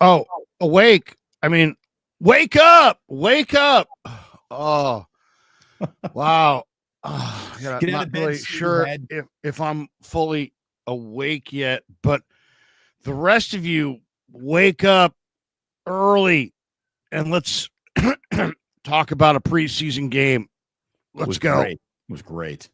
Oh, awake. I mean, wake up. Wake up. Oh, wow. I'm Get out not of bed, really sure if I'm fully awake yet, but the rest of you wake up early and let's talk about a preseason game. Let's go. Great. It was great.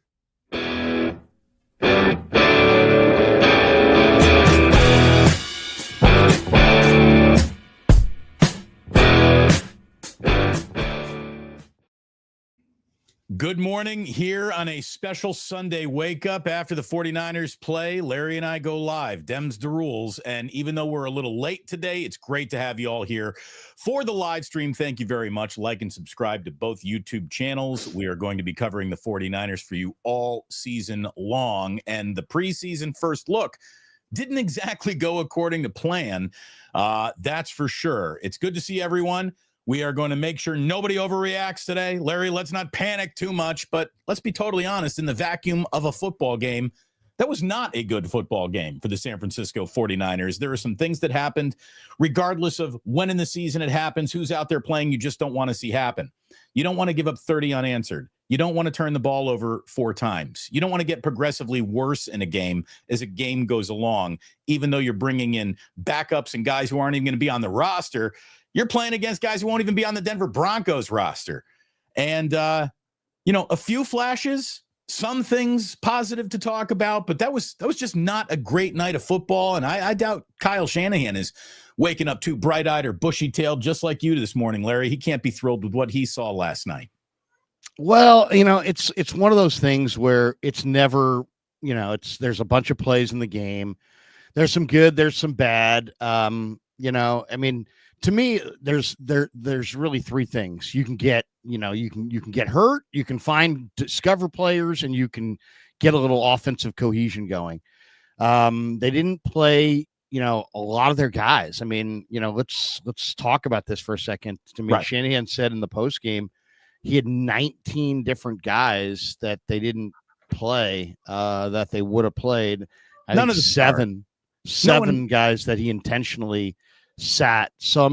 Good morning here on a special Sunday wake up after the 49ers play. Larry and I go live. Dems the rules. And even though we're a little late today, it's great to have you all here for the live stream. Thank you very much. Like and subscribe to both YouTube channels. We are going to be covering the 49ers for you all season long. And the preseason first look didn't exactly go according to plan. That's for sure. It's good to see everyone. We are going to make sure nobody overreacts today. Larry, let's not panic too much, but let's be totally honest. In the vacuum of a football game, that was not a good football game for the San Francisco 49ers. There are some things that happened, regardless of when in the season it happens, who's out there playing, you just don't want to see happen. You don't want to give up 30 unanswered. You don't want to turn the ball over 4 times. You don't want to get progressively worse in a game as a game goes along, even though you're bringing in backups and guys who aren't even going to be on the roster. You're playing against guys who won't even be on the Denver Broncos roster. And, a few flashes, some things positive to talk about, but that was just not a great night of football. And I doubt Kyle Shanahan is waking up too bright-eyed or bushy-tailed just like you this morning, Larry. He can't be thrilled with what he saw last night. Well, it's one of those things where it's never, there's a bunch of plays in the game. There's some good, there's some bad. To me, there's really 3 things. You can get, you can get hurt, you can discover players, and you can get a little offensive cohesion going. They didn't play, a lot of their guys. Let's talk about this for a second. To me, right. Shanahan said in the post game, he had 19 different guys that they didn't play, that they would have played. None of the seven guys that he intentionally sat. So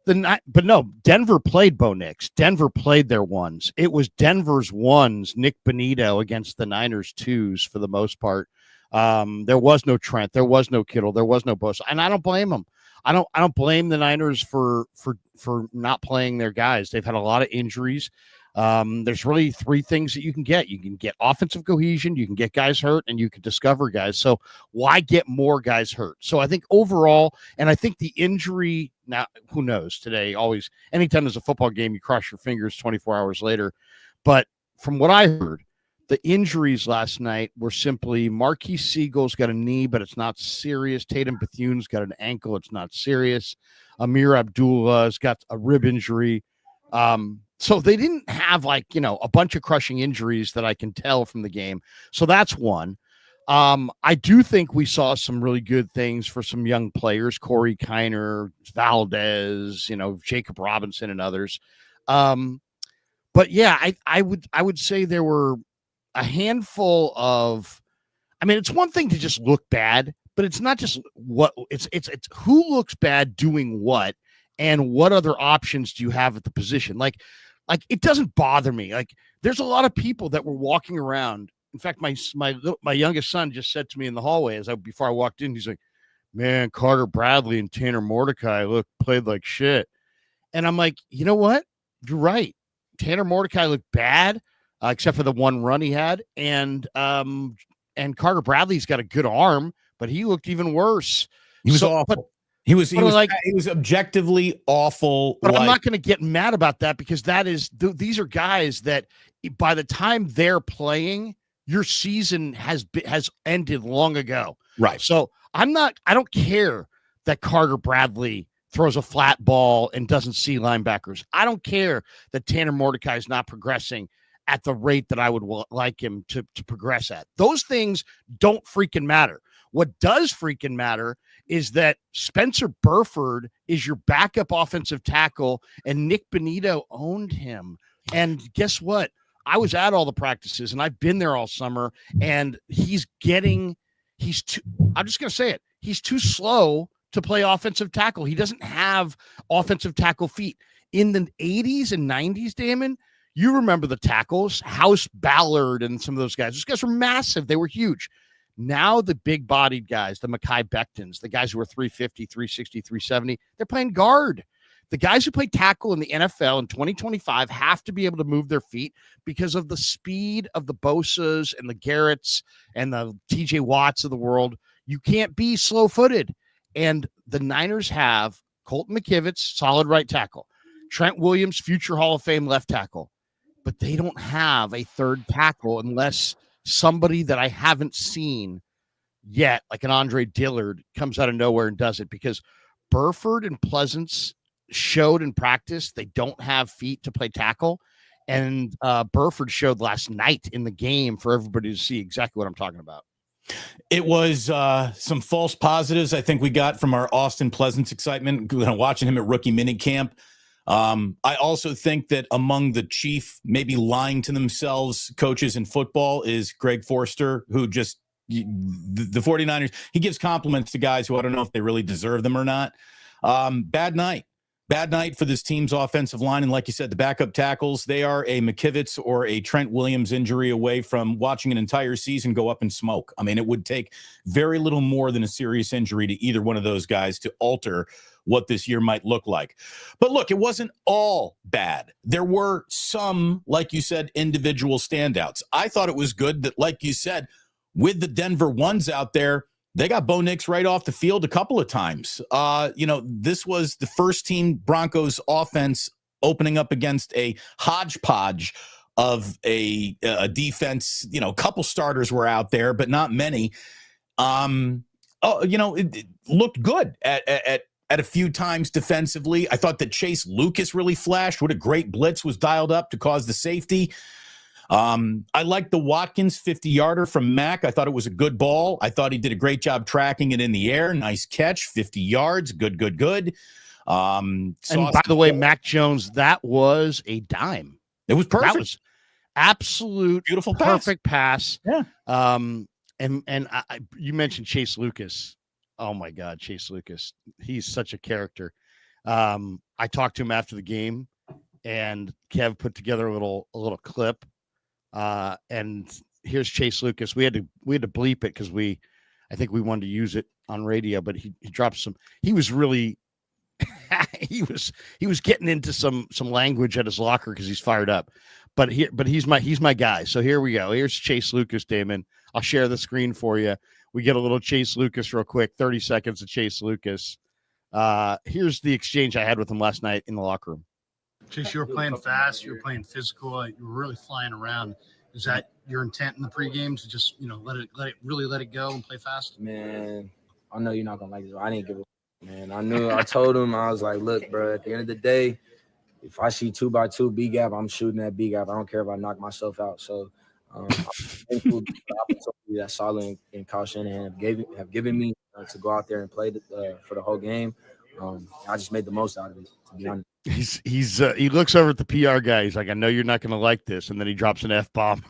Denver played Bo Nix. Denver played their ones. It was Denver's ones, Nick Bonito against the Niners twos for the most part. There was no Trent, there was no Kittle, there was no Bosa, and I don't blame them. I don't blame the Niners for not playing their guys. They've had a lot of injuries. There's really 3 things that you can get. You can get offensive cohesion, you can get guys hurt, and you can discover guys. So why get more guys hurt? So I think overall, and I think the injury, now who knows today, always, anytime there's a football game, you cross your fingers 24 hours later. But from what I heard, the injuries last night were simply Marquis Sigle's got a knee, but it's not serious. Tatum Bethune's got an ankle. It's not serious. Amir Abdullah's got a rib injury. So they didn't have a bunch of crushing injuries that I can tell from the game. So that's one. I do think we saw some really good things for some young players, Corey Kiner, Valdez, Jacob Robinson and others. But yeah, I would say there were a handful of, it's one thing to just look bad, but it's not just it's who looks bad doing what, and what other options do you have at the position? Like it doesn't bother me. There's a lot of people that were walking around. In fact, my youngest son just said to me in the hallway before I walked in, he's like, "Man, Carter Bradley and Tanner Mordecai played like shit." And I'm like, you know what? You're right. Tanner Mordecai looked bad, except for the one run he had, and Carter Bradley's got a good arm, but he looked even worse. He was awful. He was objectively awful. But I'm not going to get mad about that, because these are guys that by the time they're playing, your season has ended long ago. Right. So I don't care that Carter Bradley throws a flat ball and doesn't see linebackers. I don't care that Tanner Mordecai is not progressing at the rate that I would like him to progress at. Those things don't freaking matter. What does freaking matter is that Spencer Burford is your backup offensive tackle, and Nick Bonito owned him. And guess what? I was at all the practices, and I've been there all summer, and I'm just going to say it. He's too slow to play offensive tackle. He doesn't have offensive tackle feet. In the 80s and 90s, Damon, you remember the tackles, House Ballard and some of those guys. Those guys were massive. They were huge. Now the big-bodied guys, the Mekhi Bectons, the guys who were 350, 360, 370, they're playing guard. The guys who play tackle in the NFL in 2025 have to be able to move their feet because of the speed of the Bosas and the Garretts and the TJ Watts of the world. You can't be slow-footed. And the Niners have Colton McKivitz, solid right tackle, Trent Williams, future Hall of Fame left tackle, but they don't have a third tackle unless somebody that I haven't seen yet, like an Andre Dillard, comes out of nowhere and does it, because Burford and Pleasance showed in practice they don't have feet to play tackle, and Burford showed last night in the game for everybody to see exactly what I'm talking about. It was some false positives I think we got from our Austin Pleasance excitement watching him at rookie minicamp. I also think that among the chief, maybe lying to themselves coaches in football is Greg Forster, who just the 49ers, he gives compliments to guys who I don't know if they really deserve them or not. Bad night for this team's offensive line. And like you said, the backup tackles, they are a McKivitz or a Trent Williams injury away from watching an entire season go up in smoke. I mean, it would take very little more than a serious injury to either one of those guys to alter what this year might look like. But look, it wasn't all bad. There were some, like you said, individual standouts. I thought it was good that, like you said, with the Denver ones out there, they got Bo Nix right off the field a couple of times. This was the first team Broncos offense opening up against a hodgepodge of a defense. A couple starters were out there, but not many. It looked good at a few times defensively. I thought that Chase Lucas really flashed. What a great blitz was dialed up to cause the safety. I liked the Watkins 50-yarder from Mack. I thought it was a good ball. I thought he did a great job tracking it in the air. Nice catch, 50 yards. Good. And by the way, Mac Jones, that was a dime. It was perfect. That was absolute beautiful perfect pass. Yeah. You mentioned Chase Lucas. Oh my God, Chase Lucas. He's such a character. I talked to him after the game, and Kev put together a little clip. And here's Chase Lucas. We had to bleep it because I think we wanted to use it on radio, but he dropped some. He was really he was getting into some language at his locker because he's fired up. But he's my guy. So here we go. Here's Chase Lucas, Damon. I'll share the screen for you. We get a little Chase Lucas real quick. 30 seconds of Chase Lucas. Here's the exchange I had with him last night in the locker room. Chase, you were playing fast, you were playing physical, you were really flying around. Is that your intent in the pregame to just, let it go and play fast? Man, I know you're not gonna like this. I didn't give a man. I told him, I was like, look, bro, at the end of the day, if I see 2x2 B gap, I'm shooting that B gap. I don't care if I knock myself out. So I'm thankful for the opportunity that Solid and Kyle Shanahan have given me to go out there and play for the whole game. I just made the most out of it, to be honest. He looks over at the PR guy. He's like, I know you're not going to like this. And then he drops an F-bomb.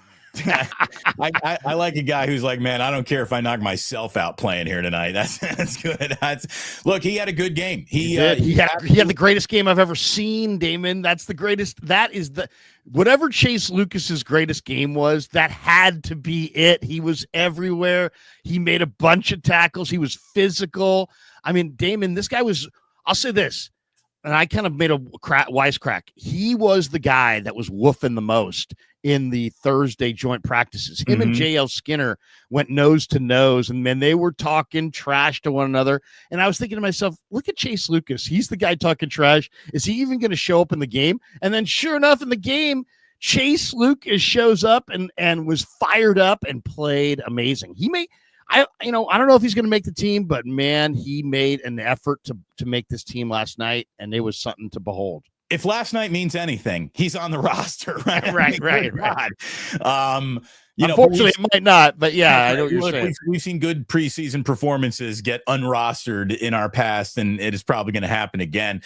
I like a guy who's like, man, I don't care if I knock myself out playing here tonight. That's good. Look, he had a good game. He had the greatest game I've ever seen, Damon. That's the greatest. That is whatever Chase Lucas's greatest game was, that had to be it. He was everywhere. He made a bunch of tackles. He was physical. I mean, Damon, this guy was, I'll say this, and I kind of made a wisecrack. He was the guy that was woofing the most in the Thursday joint practices. Him and JL Skinner went nose to nose, and man, they were talking trash to one another. And I was thinking to myself, look at Chase Lucas. He's the guy talking trash. Is he even going to show up in the game? And then sure enough, in the game, Chase Lucas shows up and was fired up and played amazing. I don't know if he's going to make the team, but man, he made an effort to make this team last night, and it was something to behold. If last night means anything, he's on the roster, right? Right. Unfortunately, it might not, but yeah, I know what you're saying. We've seen good preseason performances get unrostered in our past, and it is probably going to happen again.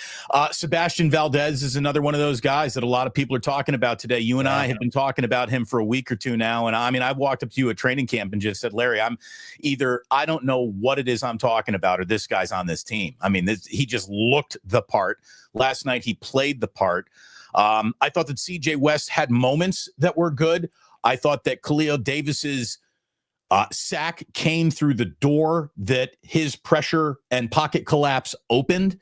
Sebastian Valdez is another one of those guys that a lot of people are talking about today. You and I have been talking about him for a week or two now, and I mean, I've walked up to you at training camp and just said, Larry, I don't know what it is I'm talking about, or this guy's on this team. I mean, he just looked the part. Last night, he played the part. I thought that CJ West had moments that were good. I thought that Khalil Davis's sack came through the door that his pressure and pocket collapse opened.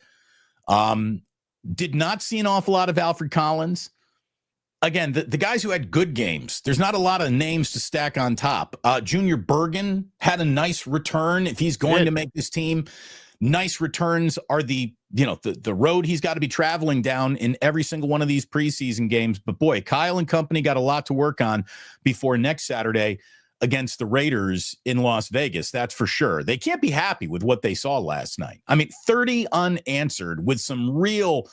Did not see an awful lot of Alfred Collins. Again, the guys who had good games, there's not a lot of names to stack on top. Junior Bergen had a nice return. If he's going to make this team, nice returns are the road he's got to be traveling down in every single one of these preseason games. But boy, Kyle and company got a lot to work on before next Saturday against the Raiders in Las Vegas. That's for sure. They can't be happy with what they saw last night. I mean, 30 unanswered with some real,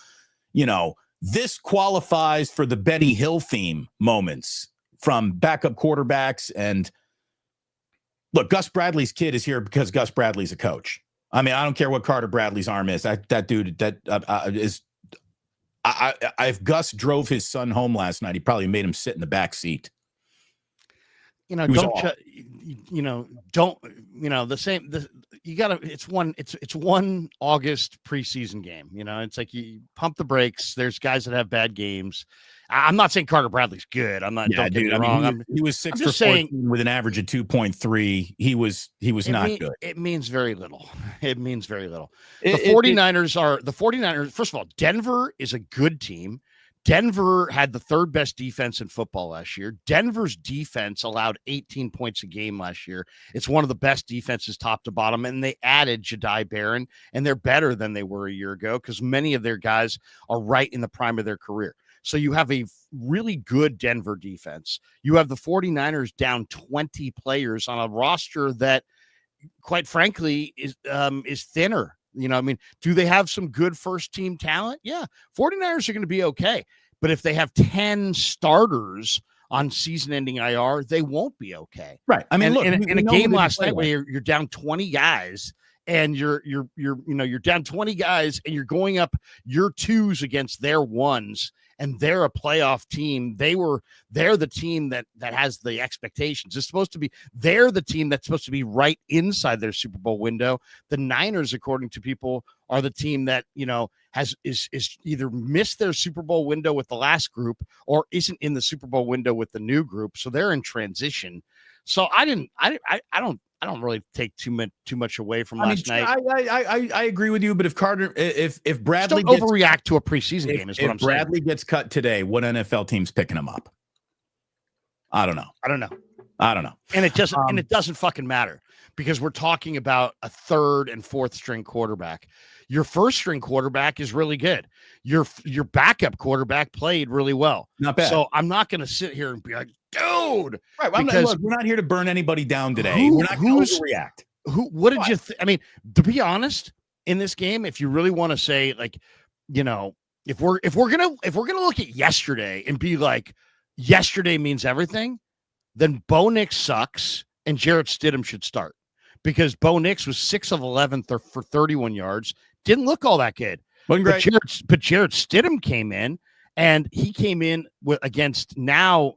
this qualifies for the Benny Hill theme moments from backup quarterbacks. And look, Gus Bradley's kid is here because Gus Bradley's a coach. I mean, I don't care what Carter Bradley's arm is. That dude is. If Gus drove his son home last night, he probably made him sit in the back seat. You gotta, it's one August preseason game. It's like you pump the brakes. There's guys that have bad games. I'm not saying Carter Bradley's good. I'm not. Don't get me wrong. He was 6 for 14 with an average of 2.3. He was not good. It means very little. The 49ers. First of all, Denver is a good team. Denver had the third best defense in football last year. Denver's defense allowed 18 points a game last year. It's one of the best defenses top to bottom, and they added Jedi Barron, and they're better than they were a year ago because many of their guys are right in the prime of their career. So you have a really good Denver defense. You have the 49ers down 20 players on a roster that, quite frankly, is thinner. Do they have some good first-team talent? Yeah. 49ers are going to be okay. But if they have 10 starters on season-ending IR, they won't be okay. Right. I mean, look, in a game last night where you're down 20 guys and you're down 20 guys and you're going up your twos against their ones, and they're a playoff team. They're the team that has the expectations. They're the team that's supposed to be right inside their Super Bowl window. The Niners, according to people, are the team that, is either missed their Super Bowl window with the last group or isn't in the Super Bowl window with the new group. So they're in transition. So I don't really take too much away from last night. I agree with you, but if Bradley don't overreact to a preseason game is what I'm saying. If Bradley gets cut today, what NFL team's picking him up? I don't know. And it doesn't fucking matter because we're talking about a third and fourth string quarterback. Your first string quarterback is really good. Your backup quarterback played really well. Not bad. So I'm not going to sit here and be like, dude. Right. Well, we're not here to burn anybody down today. We're not going to overreact. What did you think? I mean, to be honest, in this game, if you really want to say, like, if we're gonna look at yesterday and be like, yesterday means everything, then Bo Nix sucks and Jarrett Stidham should start because Bo Nix was 6 of 11 for 31 yards. Didn't look all that good. Wasn't great. But Jarrett Stidham came in. And he came in against now,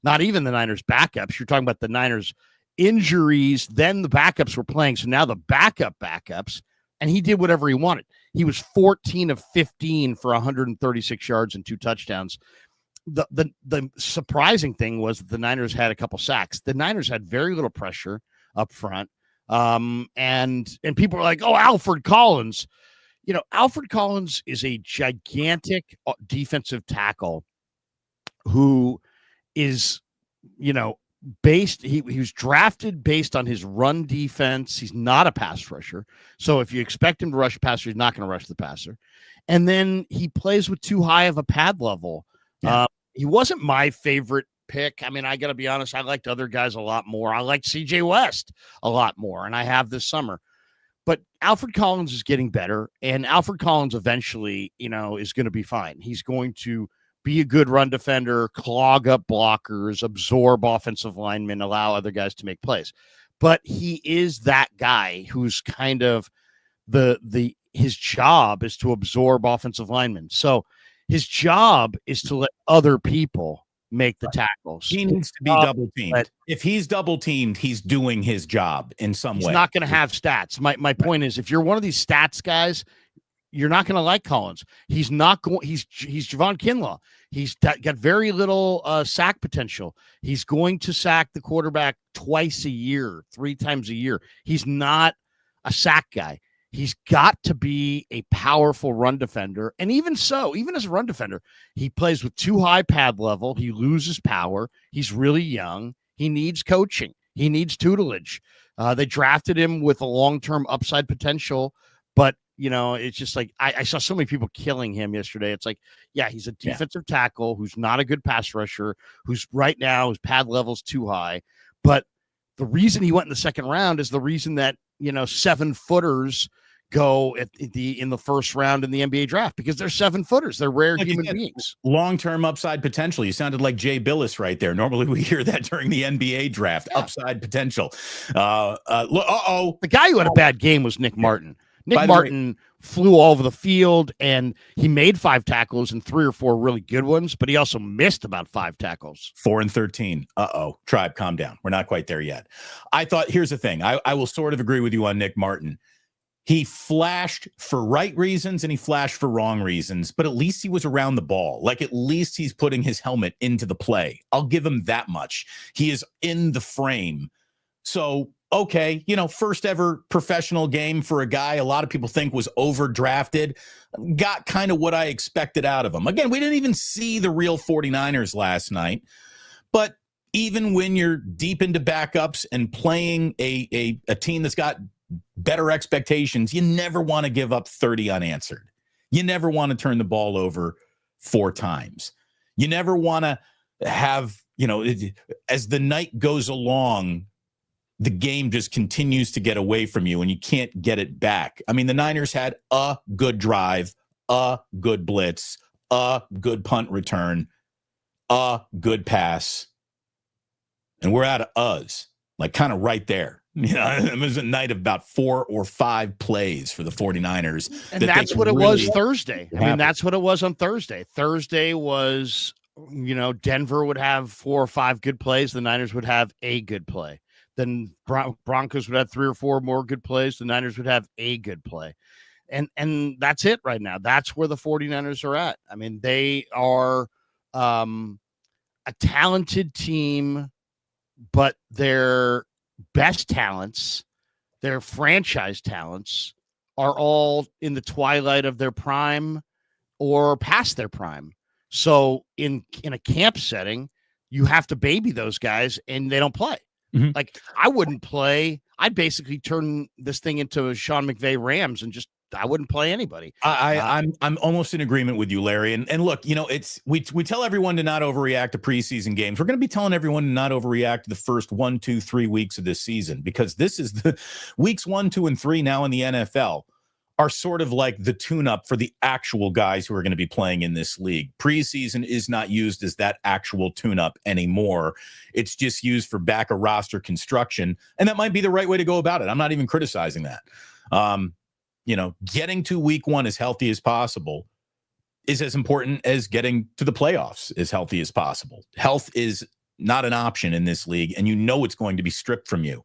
not even the Niners backups. You're talking about the Niners injuries. Then the backups were playing. So now the backups, and he did whatever he wanted. He was 14 of 15 for 136 yards and 2 touchdowns. The surprising thing was that the Niners had a couple sacks. The Niners had very little pressure up front. And people are like, oh, Alfred Collins. Alfred Collins is a gigantic defensive tackle who is, based. He was drafted based on his run defense. He's not a pass rusher. So if you expect him to rush a passer, he's not going to rush the passer. And then he plays with too high of a pad level. Yeah. He wasn't my favorite pick. I mean, I got to be honest. I liked other guys a lot more. I liked CJ West a lot more, and I have this summer. But Alfred Collins is getting better, and Alfred Collins eventually, is going to be fine. He's going to be a good run defender, clog up blockers, absorb offensive linemen, allow other guys to make plays. But he is that guy who's kind of his job is to absorb offensive linemen. So his job is to let other people make the tackles. He needs to be double teamed. If he's double teamed, he's doing his job in some way. He's not going to have stats. My point is, if you're one of these stats guys, you're not going to like Collins. He's not going. He's Javon Kinlaw. He's got very little sack potential. He's going to sack the quarterback twice a year, 3 times a year. He's not a sack guy. He's got to be a powerful run defender. And even so, even as a run defender, he plays with too high pad level. He loses power. He's really young. He needs coaching. He needs tutelage. They drafted him with a long-term upside potential, but it's just like I saw so many people killing him yesterday. It's like, yeah, he's a defensive tackle who's not a good pass rusher, who's right now his pad level's too high. But the reason he went in the second round is the reason that 7-footers go in the first round in the NBA draft, because they're 7-footers. They're rare human beings. Long-term upside potential. You sounded like Jay Billis right there. Normally we hear that during the NBA draft. Yeah. Upside potential. The guy who had a bad game was Nick Martin. Nick Martin flew all over the field, and he made 5 tackles and 3 or 4 really good ones, but he also missed about 5 tackles. 4 and 13. Tribe, calm down. We're not quite there yet. I thought, here's the thing. I will sort of agree with you on Nick Martin. He flashed for right reasons and he flashed for wrong reasons, but at least he was around the ball. Like, at least he's putting his helmet into the play. I'll give him that much. He is in the frame. So, okay, first ever professional game for a guy a lot of people think was overdrafted. Got kind of what I expected out of him. Again, we didn't even see the real 49ers last night, but even when you're deep into backups and playing a team that's got better expectations, you never want to give up 30 unanswered. You never want to turn the ball over 4 times. You never want to have, as the night goes along, the game just continues to get away from you and you can't get it back. I mean, the Niners had a good drive, a good blitz, a good punt return, a good pass. And we're out of us, like kind of right there. It was a night of about 4 or 5 plays for the 49ers. And that's what it was Thursday. I mean, that's what it was on Thursday. Thursday was, Denver would have 4 or 5 good plays. The Niners would have a good play. Then Broncos would have 3 or 4 more good plays. The Niners would have a good play. And that's it right now. That's where the 49ers are at. I mean, they are a talented team, but their best talents, their franchise talents, are all in the twilight of their prime or past their prime. So in a camp setting, you have to baby those guys and they don't play. Mm-hmm. Like, I wouldn't play. I'd basically turn this thing into a Sean McVay Rams and I wouldn't play anybody. I'm almost in agreement with you, Larry. And look, we tell everyone to not overreact to preseason games. We're going to be telling everyone to not overreact to the first 1, 2, 3 weeks of this season, because this is the weeks 1, 2, and 3 now in the NFL are sort of like the tune-up for the actual guys who are going to be playing in this league. Preseason is not used as that actual tune-up anymore. It's just used for back a roster construction, and that might be the right way to go about it. I'm not even criticizing that. Getting to week 1 as healthy as possible is as important as getting to the playoffs as healthy as possible. Health is not an option in this league, and it's going to be stripped from you.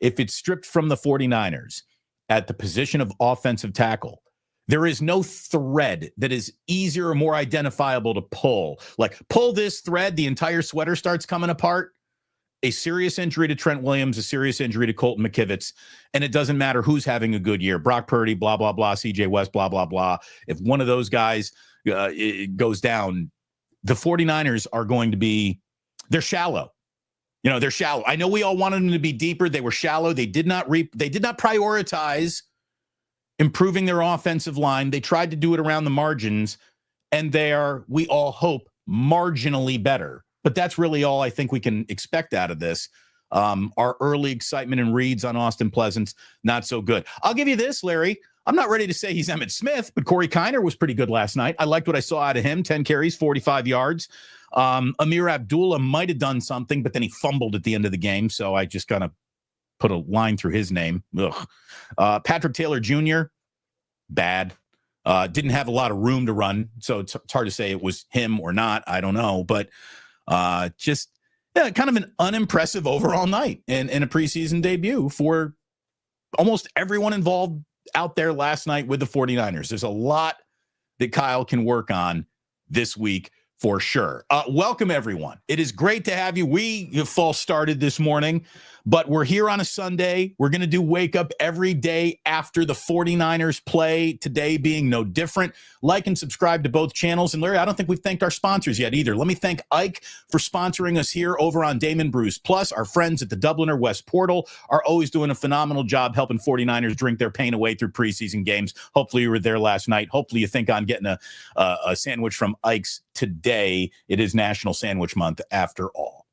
If it's stripped from the 49ers at the position of offensive tackle, there is no thread that is easier or more identifiable to pull. Like, pull this thread, the entire sweater starts coming apart. A serious injury to Trent Williams, a serious injury to Colton McKivitz, and it doesn't matter who's having a good year. Brock Purdy, blah, blah, blah, CJ West, blah, blah, blah. If one of those guys goes down, the 49ers are going to be, they're shallow. They're shallow. I know we all wanted them to be deeper. They were shallow. They did not prioritize improving their offensive line. They tried to do it around the margins, and they are, we all hope, marginally better. But that's really all I think we can expect out of this. Our early excitement and reads on Austin Pleasance, not so good. I'll give you this, Larry. I'm not ready to say he's Emmitt Smith, but Corey Kiner was pretty good last night. I liked what I saw out of him. 10 carries, 45 yards. Amir Abdullah might have done something, but then he fumbled at the end of the game, so I just kind of put a line through his name. Patrick Taylor Jr., bad. Didn't have a lot of room to run, so it's hard to say it was him or not. I don't know, but just kind of an unimpressive overall night in a preseason debut for almost everyone involved out there last night with the 49ers. There's a lot that Kyle can work on this week for sure. Welcome, everyone. It is great to have you. We false started this morning, but we're here on a Sunday. We're going to do Wake Up every day after the 49ers play, today being no different. Like and subscribe to both channels. And Larry, I don't think we've thanked our sponsors yet either. Let me thank Ike for sponsoring us here over on Damon Bruce. Plus, our friends at the Dubliner West Portal are always doing a phenomenal job helping 49ers drink their pain away through preseason games. Hopefully you were there last night. Hopefully you think on getting a sandwich from Ike's today. It is National Sandwich Month after all.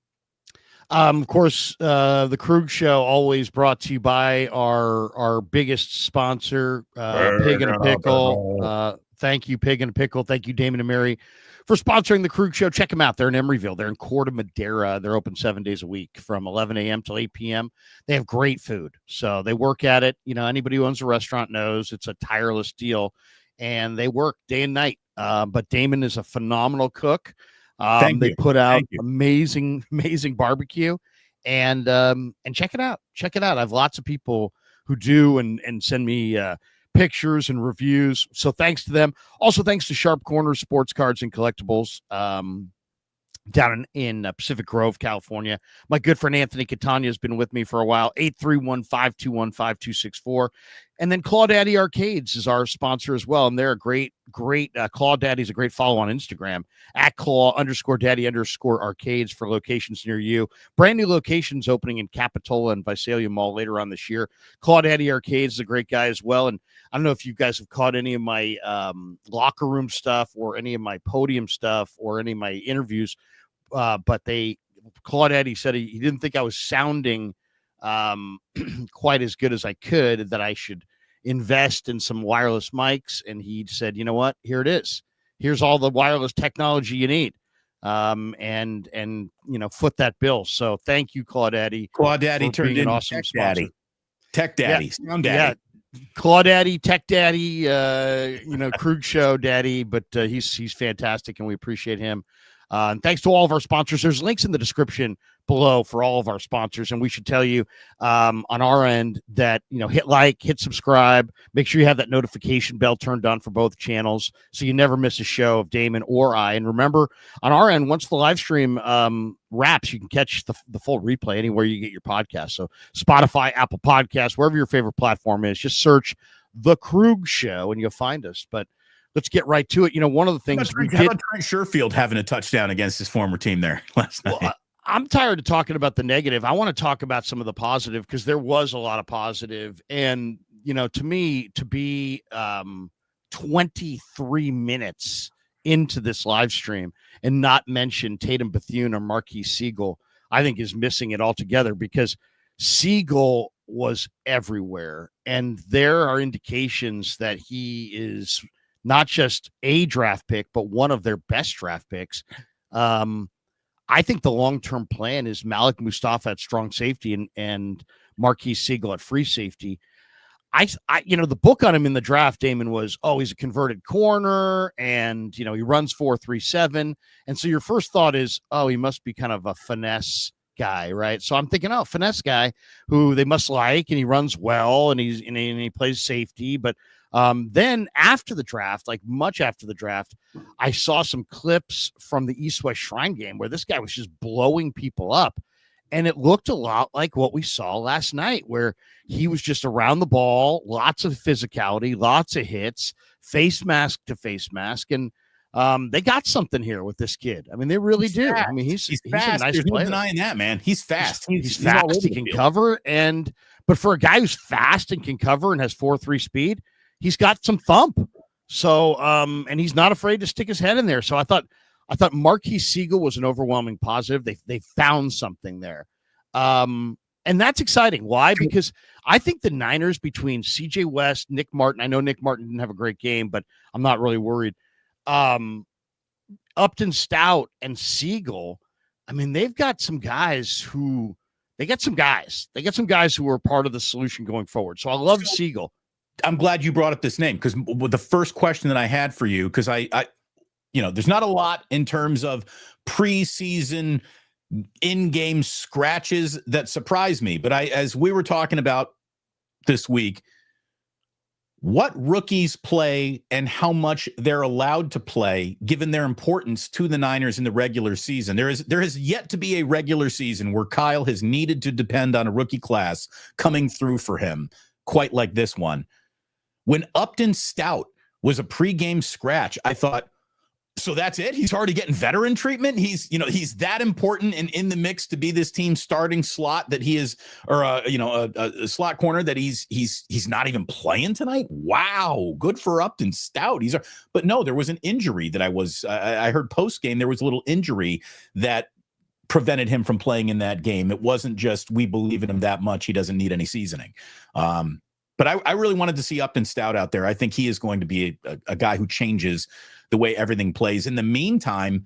Of course, the Krueger Show always brought to you by our biggest sponsor, Pig and a Pickle. Thank you, Pig and a Pickle. Thank you, Damon and Mary, for sponsoring the Krueger Show. Check them out. They're in Emeryville. They're in Corte Madera. They're open 7 days a week from 11 a.m. till 8 p.m. They have great food. So they work at it. You know, anybody who owns a restaurant knows it's a tireless deal, and they work day and night. But Damon is a phenomenal cook. They put out amazing barbecue, and check it out. Check it out. I have lots of people who do and send me pictures and reviews. So thanks to them. Also, thanks to Sharp Corners Sports Cards and Collectibles down in Pacific Grove, California. My good friend Anthony Catania has been with me for a while. 831-521-5264. And then Claw Daddy Arcades is our sponsor as well. And they're a great Claw Daddy's a great follow on Instagram at Claw_Daddy_Arcades for locations near you. Brand new locations opening in Capitola and Visalia Mall later on this year. Claw Daddy Arcades is a great guy as well. And I don't know if you guys have caught any of my locker room stuff or any of my podium stuff or any of my interviews, but Claw Daddy said he didn't think I was sounding quite as good as I could, that I should invest in some wireless mics. And he said, you know what, here it is. Here's all the wireless technology you need. And foot that bill. So thank you, Claw Daddy. Claw Daddy turned into awesome Tech sponsor. Daddy. Tech Daddy. Yeah. Sound Daddy. Yeah. Claw Daddy, Tech Daddy, Krueger Show Daddy, but he's fantastic and we appreciate him. And thanks to all of our sponsors. There's links in the description below for all of our sponsors. And we should tell you on our end that, hit like, hit subscribe, make sure you have that notification bell turned on for both channels so you never miss a show of Damon or I. And remember, on our end, once the live stream wraps, you can catch the full replay anywhere you get your podcast. So Spotify, Apple Podcasts, wherever your favorite platform is, just search The Krueger Show and you'll find us. But let's get right to it. One of the things how about Trent Sherfield having a touchdown against his former team there last night? Well, I'm tired of talking about the negative. I want to talk about some of the positive because there was a lot of positive. And, to me, to be 23 minutes into this live stream and not mention Tatum Bethune or Marquis Sigle, I think is missing it altogether because Sigle was everywhere. And there are indications that he is not just a draft pick, but one of their best draft picks. I think the long-term plan is Malik Mustafa at strong safety and Marquis Sigle at free safety. The book on him in the draft, Damon, was, he's a converted corner and, he runs 4.37. And so your first thought is, he must be kind of a finesse guy, right? So I'm thinking, finesse guy who they must like, and he runs well and he plays safety. But then after the draft, like much after the draft, I saw some clips from the East-West Shrine game where this guy was just blowing people up. And it looked a lot like what we saw last night, where he was just around the ball, lots of physicality, lots of hits, face mask to face mask. And they got something here with this kid. I mean, they really do. Fast. I mean, he's fast. a nice There's player. no denying that, man. He's fast. He's fast. He can cover. But for a guy who's fast and can cover and has 4.3 speed, he's got some thump. So, and he's not afraid to stick his head in there. So I thought Marquis Sigle was an overwhelming positive. They found something there. And that's exciting. Why? Because I think the Niners, between CJ West, Nick Martin, I know Nick Martin didn't have a great game, but I'm not really worried. Upton Stout and Sigle, I mean, they've got some guys who who are part of the solution going forward. So I love Sigle. I'm glad you brought up this name, because the first question that I had for you, because I there's not a lot in terms of preseason in-game scratches that surprise me. But as we were talking about this week, what rookies play and how much they're allowed to play, given their importance to the Niners in the regular season. There has yet to be a regular season where Kyle has needed to depend on a rookie class coming through for him, quite like this one. When Upton Stout was a pregame scratch, I thought, so that's it? He's already getting veteran treatment? He's that important and in the mix to be this team's starting slot that he is, or a slot corner that he's not even playing tonight? Wow, good for Upton Stout. But no, there was an injury that I heard post game. There was a little injury that prevented him from playing in that game. It wasn't just we believe in him that much, he doesn't need any seasoning. But I really wanted to see Upton Stout out there. I think he is going to be a guy who changes the way everything plays. In the meantime,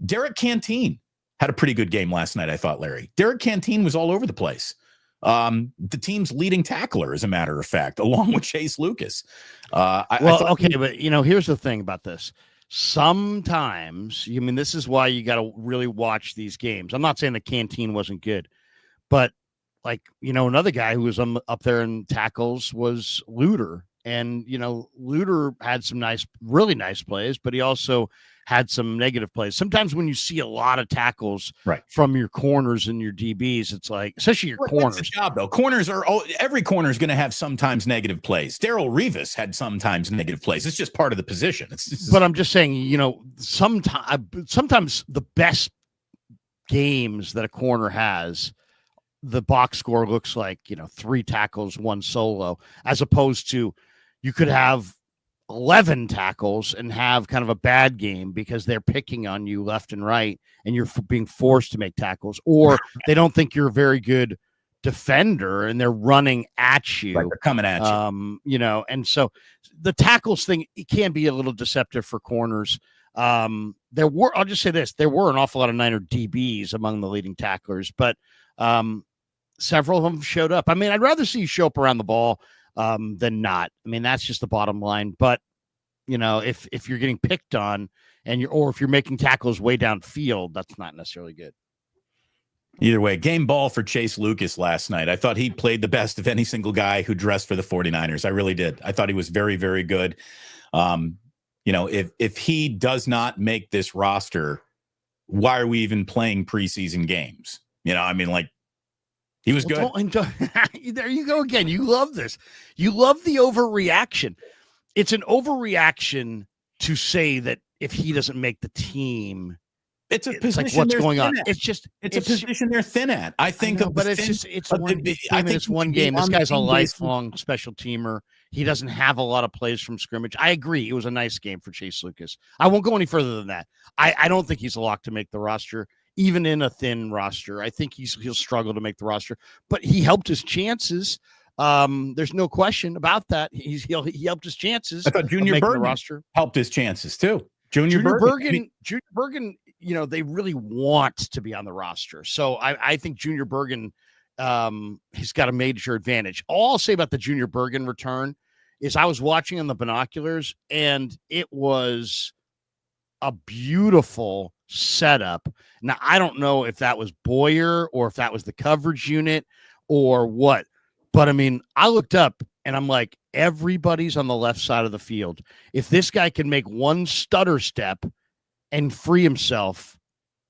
Derek Canteen had a pretty good game last night, I thought, Larry. Derek Canteen was all over the place. The team's leading tackler, as a matter of fact, along with Chase Lucas. But here's the thing about this. Sometimes, this is why you got to really watch these games. I'm not saying that Canteen wasn't good, but another guy who was up there in tackles was Luter. And, Luter had some really nice plays, but he also had some negative plays. Sometimes when you see a lot of tackles from your corners and your DBs, it's like, especially your corners. That's the job, though. Every corner is going to have sometimes negative plays. Darrelle Revis had sometimes negative plays. It's just part of the position. But I'm just saying, sometimes the best games that a corner has, the box score looks like, 3 tackles, 1 solo, as opposed to you could have 11 tackles and have kind of a bad game because they're picking on you left and right and you're being forced to make tackles, or they don't think you're a very good defender and they're running at you. They're coming at you. And so the tackles thing, it can be a little deceptive for corners. I'll just say this, there were an awful lot of Niner DBs among the leading tacklers, but several of them showed up. I'd rather see you show up around the ball than not. That's just the bottom line. But if you're getting picked on or if you're making tackles way downfield, that's not necessarily good. Either way, game ball for Chase Lucas last night. I thought he played the best of any single guy who dressed for the 49ers. I really did. I thought he was very, very good. If he does not make this roster, why are we even playing preseason games? He was good. There you go again. You love this. You love the overreaction. It's an overreaction to say that if he doesn't make the team, it's a position. Like what's going on? It's a position they're thin at. I think, it's one game. This guy's a lifelong special teamer. He doesn't have a lot of plays from scrimmage. I agree. It was a nice game for Chase Lucas. I won't go any further than that. I don't think he's a lock to make the roster. Even in a thin roster, I think he'll struggle to make the roster, but he helped his chances. There's no question about that. He helped his chances. I thought Junior Bergen roster helped his chances too. Junior Bergen, they really want to be on the roster. So I think Junior Bergen, he's got a major advantage. All I'll say about the Junior Bergen return is I was watching on the binoculars and it was a beautiful setup. Now, I don't know if that was Boyer or if that was the coverage unit or what, but I looked up and I'm like, everybody's on the left side of the field. If this guy can make one stutter step and free himself,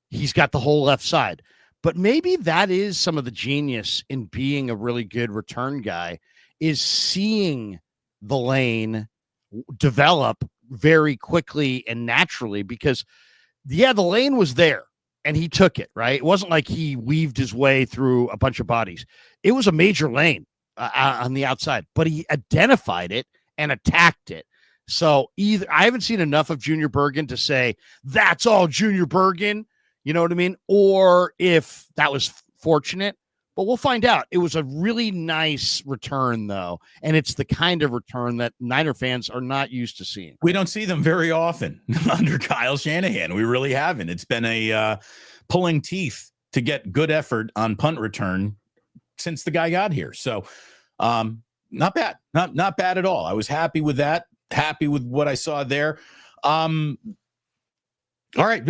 he's got the whole left side. But maybe that is some of the genius in being a really good return guy, is seeing the lane develop very quickly and naturally, because the lane was there and he took it, right? It wasn't like he weaved his way through a bunch of bodies. It was a major lane on the outside, but he identified it and attacked it. So I haven't seen enough of Junior Bergen to say that's all Junior Bergen, you know what I mean? Or if that was fortunate, but we'll find out. It was a really nice return, though, and it's the kind of return that Niner fans are not used to seeing. We don't see them very often under Kyle Shanahan. We really haven't. It's been a pulling teeth to get good effort on punt return since the guy got here. So not bad. Not bad at all. I was happy with that. Happy with what I saw there. All right.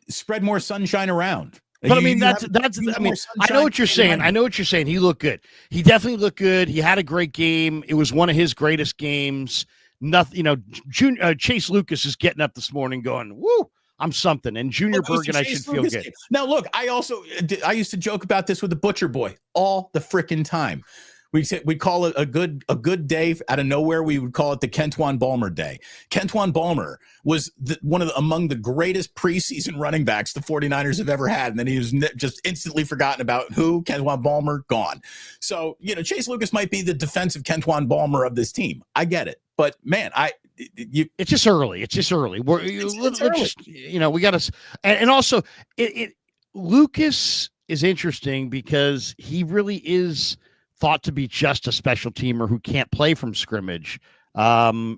Spread more sunshine around. But I mean, that's. I mean, I know what you're saying. I know what you're saying. He looked good. He definitely looked good. He had a great game. It was one of his greatest games. Nothing, Chase Lucas is getting up this morning going, "Woo, I'm something." And Junior Bergen, I should feel good. Now, look, I used to joke about this with the Butcher Boy all the freaking time. We call it a good day out of nowhere. We would call it the Kentwan Balmer day. Kentwan Balmer was among the greatest preseason running backs the 49ers have ever had. And then he was just instantly forgotten about. Who? Kentwan Balmer, gone. So, Chase Lucas might be the defensive Kentwan Balmer of this team. I get it. But man, it's just early. It's just early. It's early. We got to, and also Lucas is interesting because he really is thought to be just a special teamer who can't play from scrimmage.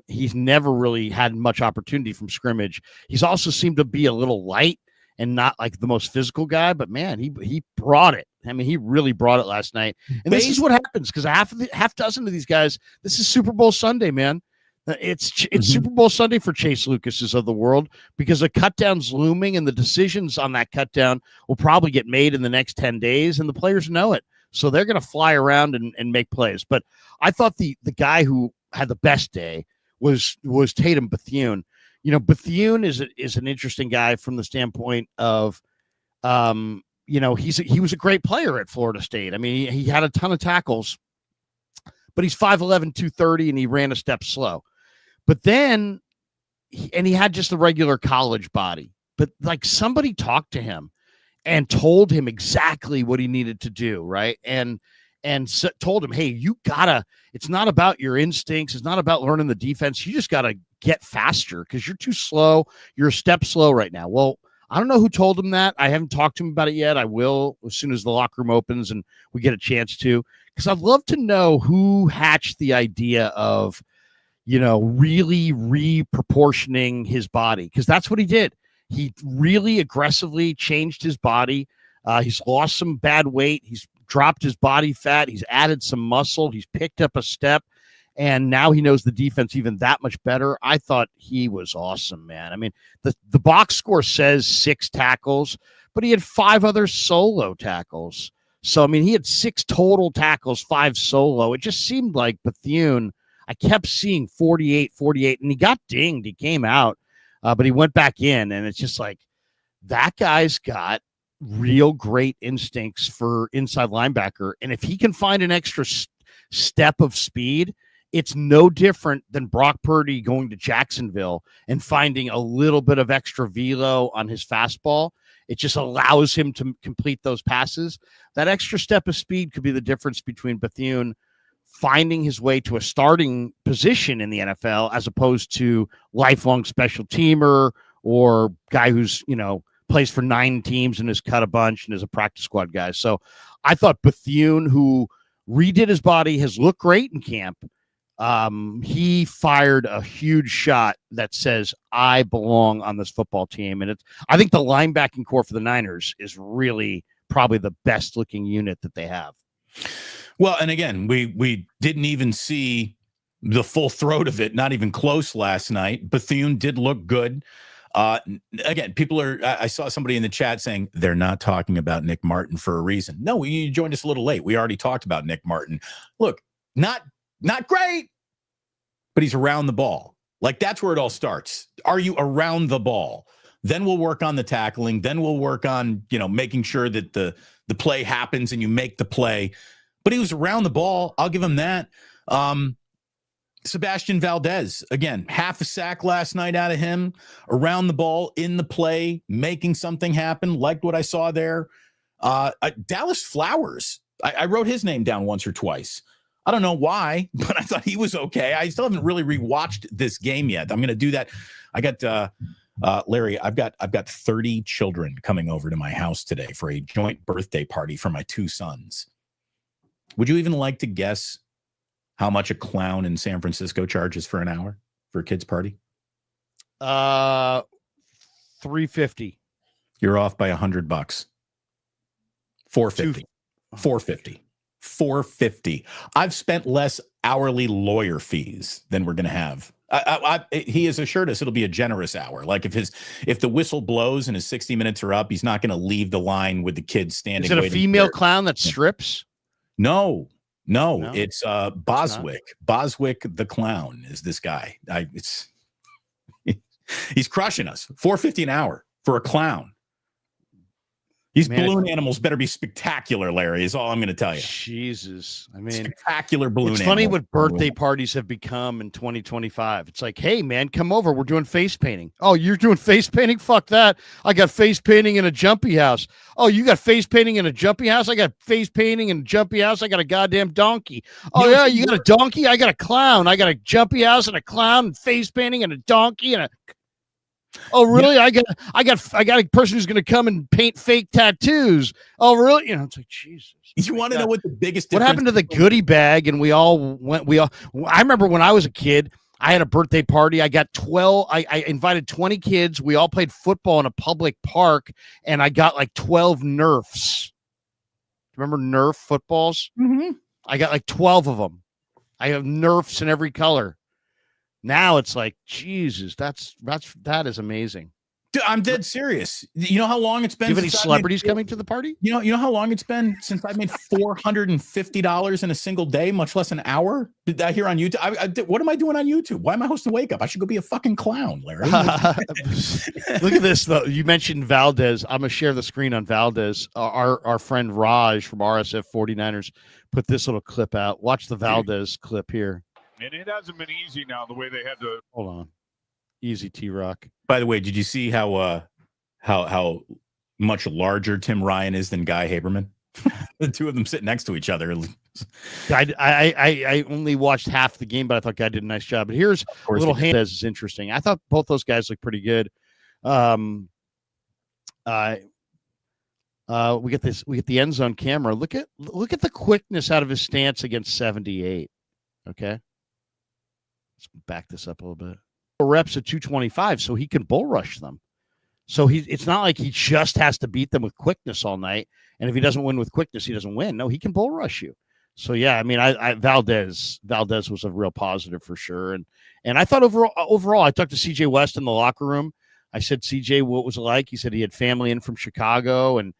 He's never really had much opportunity from scrimmage. He's also seemed to be a little light and not like the most physical guy, but man, he brought it. I mean, he really brought it last night. And this is what happens because half dozen of these guys, this is Super Bowl Sunday, man. It's Super Bowl Sunday for Chase Lucas's of the world because a cutdown's looming and the decisions on that cutdown will probably get made in the next 10 days and the players know it. So they're going to fly around and make plays. But I thought the guy who had the best day was Tatum Bethune. Bethune is an interesting guy from the standpoint of, he was a great player at Florida State. I mean, he had a ton of tackles, but he's 5'11", 230, and he ran a step slow. But then, he had just the regular college body. But like somebody talked to him and told him exactly what he needed to do, right? And told him, hey, it's not about your instincts. It's not about learning the defense. You just got to get faster because you're too slow. You're a step slow right now. Well, I don't know who told him that. I haven't talked to him about it yet. I will as soon as the locker room opens and we get a chance to, because I'd love to know who hatched the idea of, really reproportioning his body, because that's what he did. He really aggressively changed his body. He's lost some bad weight. He's dropped his body fat. He's added some muscle. He's picked up a step. And now he knows the defense even that much better. I thought he was awesome, man. I mean, the box score says 6 tackles, but he had 5 other solo tackles. So, I mean, he had 6 total tackles, 5 solo. It just seemed like Bethune, I kept seeing 48, and he got dinged. He came out. But he went back in, and it's just like that guy's got real great instincts for inside linebacker. And if he can find an extra step of speed, it's no different than Brock Purdy going to Jacksonville and finding a little bit of extra velo on his fastball. It just allows him to complete those passes. That extra step of speed could be the difference between Bethune finding his way to a starting position in the NFL as opposed to lifelong special teamer or guy who's, plays for 9 teams and has cut a bunch and is a practice squad guy. So I thought Bethune, who redid his body, has looked great in camp. He fired a huge shot that says, I belong on this football team. And I think the linebacking core for the Niners is really probably the best looking unit that they have. Well, and again, we didn't even see the full throat of it, not even close last night. Bethune did look good. Again, I saw somebody in the chat saying they're not talking about Nick Martin for a reason. No, you joined us a little late. We already talked about Nick Martin. Look, not great, but he's around the ball. Like, that's where it all starts. Are you around the ball? Then we'll work on the tackling. Then we'll work on, making sure that the play happens and you make the play. But he was around the ball. I'll give him that. Sebastian Valdez, again, half a sack last night out of him, around the ball, in the play, making something happen. Liked what I saw there. Dallas Flowers, I wrote his name down once or twice. I don't know why, but I thought he was okay. I still haven't really rewatched this game yet. I'm going to do that. Larry, I've got 30 children coming over to my house today for a joint birthday party for my 2 sons. Would you even like to guess how much a clown in San Francisco charges for an hour for a kid's party? $350. You're off by $100. $450. $450. I've spent less hourly lawyer fees than we're going to have. He has assured us it'll be a generous hour. Like if the whistle blows and his 60 minutes are up, he's not going to leave the line with the kids standing. Is it a female clown that strips? No, it's Boswick. Boswick the clown is this guy. He's crushing us. $450 an hour for a clown. These balloon animals better be spectacular, Larry, is all I'm going to tell you. Jesus. I mean, spectacular balloon It's funny what birthday parties have become in 2025. It's like, hey, man, come over. We're doing face painting. Oh, you're doing face painting? Fuck that. I got face painting in a jumpy house. Oh, you got face painting in a jumpy house? I got face painting in a jumpy house. I got a goddamn donkey. Oh, yeah, you got a donkey? I got a clown. I got a jumpy house and a clown and face painting and a donkey and a... Oh, really? Yeah. I got a person who's going to come and paint fake tattoos. Oh, really? You know, it's like, Jesus. You want to know what the biggest what happened to the goodie bag? And I remember when I was a kid, I had a birthday party. I got 12. I invited 20 kids. We all played football in a public park, and I got like 12 Nerfs. Remember Nerf footballs? Mm-hmm. I got like 12 of them. I have Nerfs in every color. Now it's like, Jesus, that is amazing. Dude, I'm dead serious. You know how long it's been? Do you have any celebrities coming to the party? You know how long it's been since I made $450 in a single day, much less an hour. Did I hear on YouTube? What am I doing on YouTube? Why am I hosting Wake Up? I should go be a fucking clown, Larry. Look at this though. You mentioned Valdez. I'm gonna share the screen on Valdez. Our friend Raj from RSF 49ers put this little clip out. Watch the Valdez clip here. And it hasn't been easy now, the way they had to. Hold on. Easy, T-Rock. By the way, did you see how much larger Tim Ryan is than Guy Haberman? The two of them sitting next to each other. I only watched half the game, but I thought Guy did a nice job. But here's a little hand as is interesting. I thought both those guys look pretty good. We get the end zone camera. Look at the quickness out of his stance against 78. Okay. Let's back this up a little bit. Reps at 225, so he can bull rush them. So it's not like he just has to beat them with quickness all night. And if he doesn't win with quickness, he doesn't win. No, he can bull rush you. So yeah, I mean, Valdez was a real positive for sure. And I thought overall, I talked to CJ West in the locker room. I said, CJ, what was it like? He said he had family in from Chicago and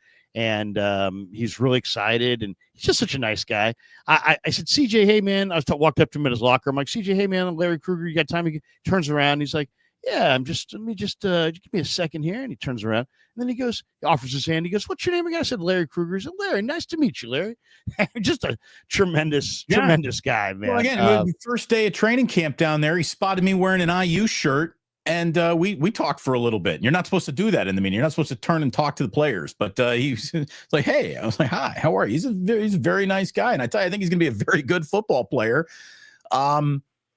he's really excited, and he's just such a nice guy. I said, CJ, hey man, walked up to him in his locker. I'm like, CJ, hey man, I'm Larry Krueger. You got time? He turns around. And he's like, yeah, let me just give me a second here. And he turns around, and then he offers his hand. He goes, what's your name again? I said, Larry Krueger. He said, Larry, nice to meet you, Larry. Just a tremendous guy, man. Well, again, the first day of training camp down there, he spotted me wearing an IU shirt. And we talked for a little bit. You're not supposed to do that in the meeting. You're not supposed to turn and talk to the players. But he's like, hey, I was like, hi, how are you? He's a very nice guy. And I tell you, I think he's going to be a very good football player.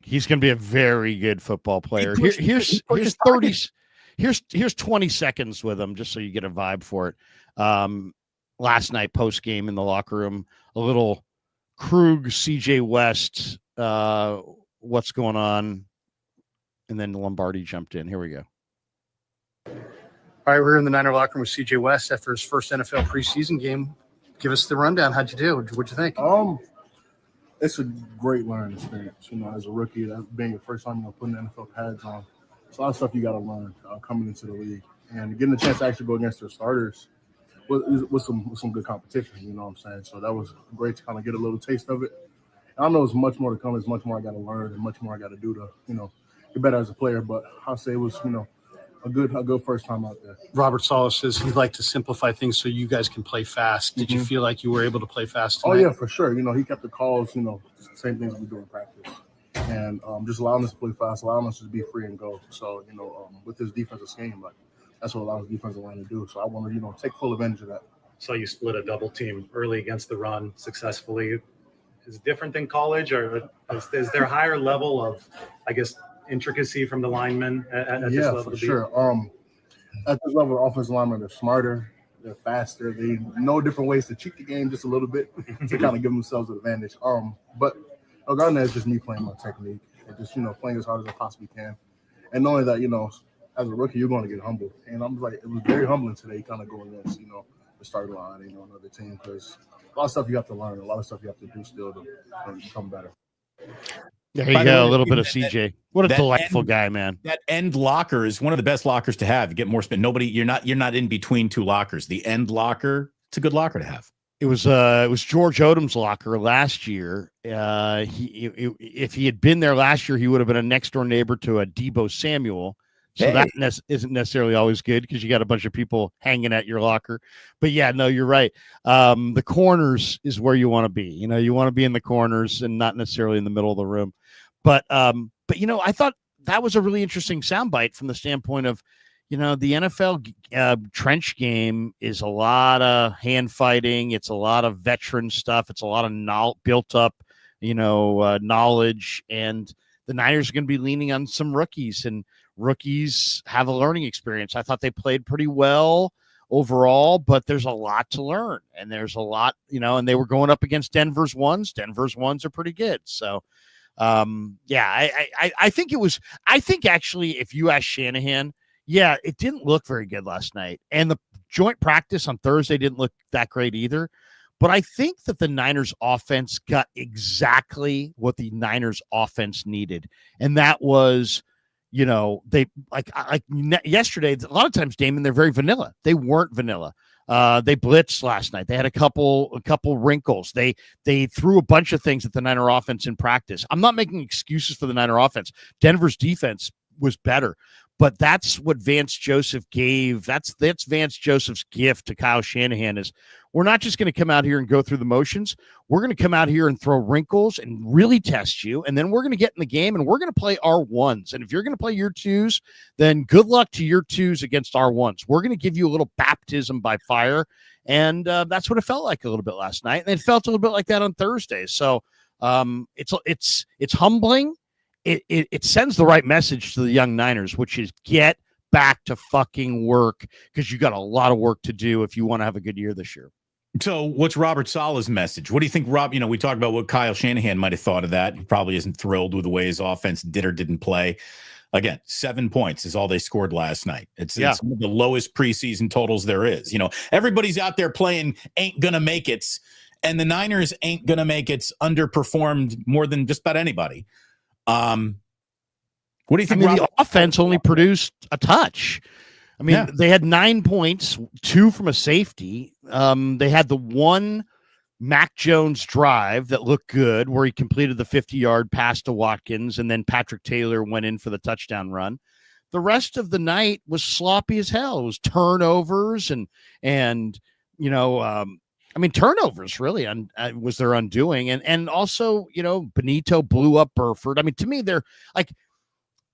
He's going to be a very good football player. Here's 20 seconds with him, just so you get a vibe for it. Last night, post game in the locker room, a little Krug, CJ West, what's going on? And then Lombardi jumped in. Here we go. All right, we're in the Niner locker room with CJ West after his first NFL preseason game. Give us the rundown. How'd you do? What'd you think? It's a great learning experience. As a rookie, that being your first time, putting NFL pads on. It's a lot of stuff you got to learn coming into the league, and getting a chance to actually go against their starters with some good competition. You know what I'm saying? So that was great to kind of get a little taste of it. I know there's much more to come. There's much more I got to learn and much more I got to do to get better as a player, but I'll say it was, a good first time out there. Robert Salas says he'd like to simplify things so you guys can play fast. Did you feel like you were able to play fast tonight? Oh, yeah, for sure. He kept the calls, same things we do in practice. And just allowing us to play fast, allowing us to be free and go. So, with his defensive scheme, that's what allows the defensive line to do. So I want to, take full advantage of that. So you split a double team early against the run successfully. Is it different than college, or is there a higher level of, intricacy from the linemen at this Yeah, level? for sure. At this level, the offensive linemen are smarter, they're faster, they know different ways to cheat the game just a little bit to kind of give themselves an advantage. But regarding that, it's just me playing my technique and just playing as hard as I possibly can, and knowing that as a rookie you're going to get humbled. And I'm like, it was very humbling today, kind of going against the starting line, another team, because a lot of stuff you have to learn, a lot of stuff you have to do still to become better. There you go, a little bit of CJ. What a delightful guy, man. That end locker is one of the best lockers to have. You get more spin. You're not in between two lockers. The end locker, it's a good locker to have. It was George Odom's locker last year. If he had been there last year, he would have been a next door neighbor to a Deebo Samuel. So that isn't necessarily always good because you got a bunch of people hanging at your locker. But yeah, no, you're right. The corners is where you want to be. You want to be in the corners and not necessarily in the middle of the room. But I thought that was a really interesting soundbite from the standpoint of, the NFL trench game is a lot of hand fighting. It's a lot of veteran stuff. It's a lot of built up, knowledge. And the Niners are going to be leaning on some rookies, and rookies have a learning experience. I thought they played pretty well overall, but there's a lot to learn, and there's a lot, and they were going up against Denver's ones. Denver's ones are pretty good. So, I think actually, if you ask Shanahan, it didn't look very good last night. And the joint practice on Thursday didn't look that great either. But I think that the Niners offense got exactly what the Niners offense needed. And that was, they like yesterday, a lot of times, Damon, they're very vanilla. They weren't vanilla. They blitzed last night. They had a couple wrinkles. They threw a bunch of things at the Niner offense in practice. I'm not making excuses for the Niner offense. Denver's defense was better, but that's what Vance Joseph gave. That's Vance Joseph's gift to Kyle Shanahan is we're not just going to come out here and go through the motions. We're going to come out here and throw wrinkles and really test you. And then we're going to get in the game and we're going to play our ones. And if you're going to play your twos, then good luck to your twos against our ones. We're going to give you a little baptism by fire. And that's what it felt like a little bit last night. And it felt a little bit like that on Thursday. So it's humbling. It sends the right message to the young Niners, which is get back to fucking work, because you got a lot of work to do if you want to have a good year this year. So what's Robert Saleh's message? What do you think, Rob? We talked about what Kyle Shanahan might have thought of that. He probably isn't thrilled with the way his offense did or didn't play. Again, 7 points is all they scored last night. It's one of the lowest preseason totals there is. Everybody's out there playing ain't gonna make it, and the Niners ain't gonna make it underperformed more than just about anybody. What do you think? The offense only produced a touch. They had 9 points, 2 from a safety. They had the one Mac Jones drive that looked good where he completed the 50-yard pass to Watkins, and then Patrick Taylor went in for the touchdown run. The rest of the night was sloppy as hell. It was turnovers and turnovers really was their undoing. And also, Benito blew up Burford. To me, they're like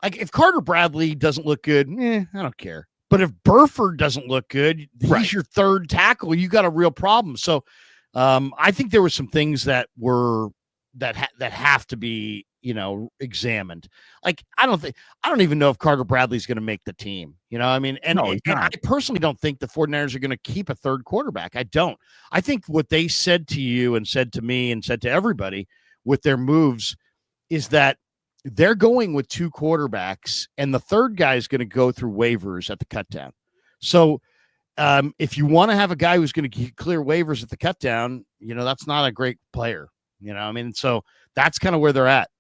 if Carter Bradley doesn't look good, I don't care. But if Burford doesn't look good, he's your third tackle. You got a real problem. So I think there were some things that have to be, examined. I don't even know if Carter Bradley's going to make the team. And I personally don't think the 49ers are going to keep a third quarterback. I don't. I think what they said to you and said to me and said to everybody with their moves is that they're going with 2 quarterbacks, and the third guy is going to go through waivers at the cutdown. So if you want to have a guy who's going to clear waivers at the cutdown, that's not a great player. So that's kind of where they're at.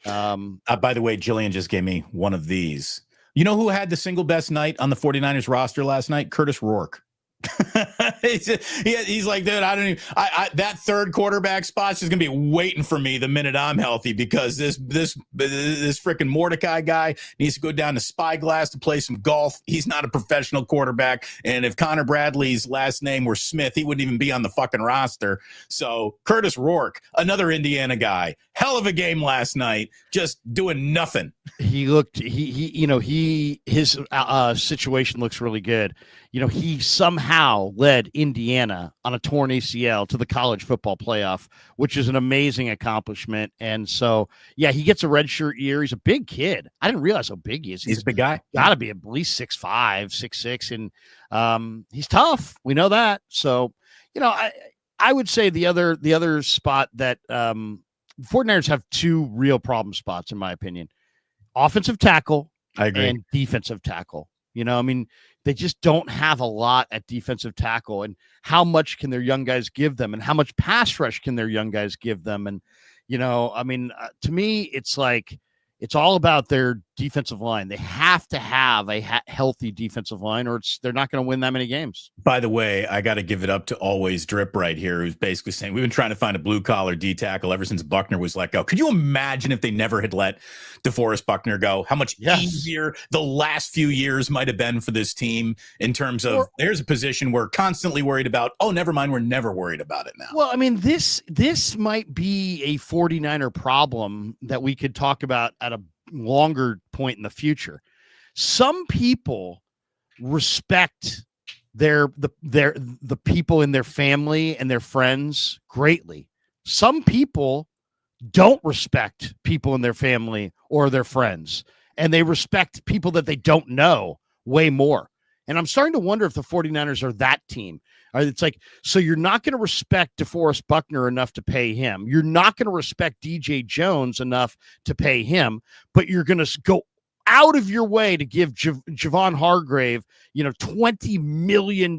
By the way, Jillian just gave me one of these. You know who had the single best night on the 49ers roster last night? Curtis Rourke. He's like, dude, I don't even. That third quarterback spot's just gonna be waiting for me the minute I'm healthy, because this freaking Mordecai guy needs to go down to Spyglass to play some golf. He's not a professional quarterback, and if Connor Bradley's last name were Smith, he wouldn't even be on the fucking roster. So Curtis Rourke, another Indiana guy, hell of a game last night, just doing nothing. He looked. His situation looks really good. He somehow led led Indiana on a torn ACL to the college football playoff, which is an amazing accomplishment. And so, yeah, he gets a redshirt year. He's a big kid. I didn't realize how big he is. He's a big guy. Got to be at least 6'5", 6'6", and he's tough. We know that. So, I would say the other spot that 49ers have two real problem spots, in my opinion: offensive tackle, I agree, and defensive tackle. They just don't have a lot at defensive tackle, and how much can their young guys give them, and how much pass rush can their young guys give them? And, to me, it's like, it's all about their defensive line. They have to have a healthy defensive line, or they're not going to win that many games. By the way, I got to give it up to Always Drip right here, who's basically saying we've been trying to find a blue-collar D tackle ever since Buckner was let go. Could you imagine if they never had let DeForest Buckner go? How much easier the last few years might have been for this team in terms of there's a position we're constantly worried about. Oh, never mind. We're never worried about it now. Well, this might be a 49er problem that we could talk about at a longer point in the future. Some people respect the people in their family and their friends greatly. Some people don't respect people in their family or their friends, and they respect people that they don't know way more. And I'm starting to wonder if the 49ers are that team. It's like, so you're not going to respect DeForest Buckner enough to pay him. You're not going to respect DJ Jones enough to pay him, but you're going to go out of your way to give Javon Hargrave, $20 million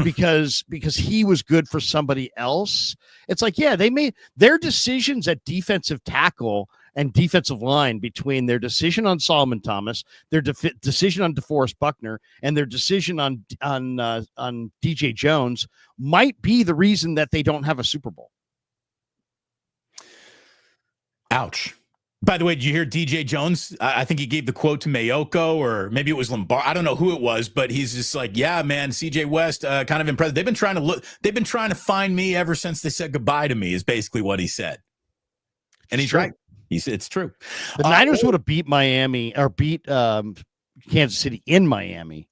because he was good for somebody else. It's like, yeah, they made their decisions at defensive tackle and defensive line, between their decision on Solomon Thomas, their decision on DeForest Buckner, and their decision on DJ Jones, might be the reason that they don't have a Super Bowl. Ouch. By the way, did you hear DJ Jones? I think he gave the quote to Mayoko, or maybe it was Lombard. I don't know who it was, but he's just like, yeah, man, CJ West, kind of impressed. They've been trying to find me ever since they said goodbye to me, is basically what he said. And he's right. It's true. The Niners would have beat Miami, or beat Kansas City in Miami,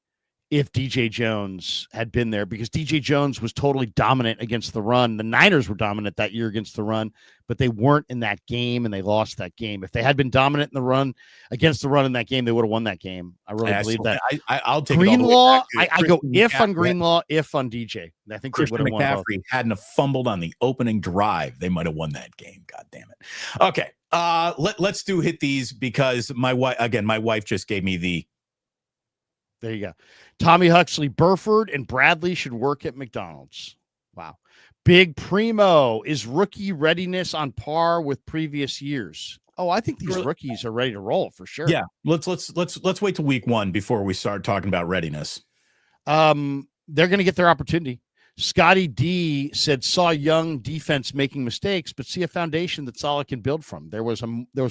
if DJ Jones had been there, because DJ Jones was totally dominant against the run. The Niners were dominant that year against the run, but they weren't in that game, and they lost that game. If they had been dominant in the run, against the run in that game, they would have won that game. I really believe that. I'll take Greenlaw. I go if on Greenlaw, if on DJ. I think Christian McCaffrey hadn't have fumbled on the opening drive, they might have won that game. God damn it. Okay. Let's hit these, because my wife just gave me the. There you go. Tommy Huxley, Burford and Bradley should work at McDonald's. Wow. Big Primo, is rookie readiness on par with previous years? Oh, I think these rookies are ready to roll for sure. Yeah. Let's wait till week 1 before we start talking about readiness. They're going to get their opportunity. Scotty D said, saw young defense making mistakes, but see a foundation that Saleh can build from. There was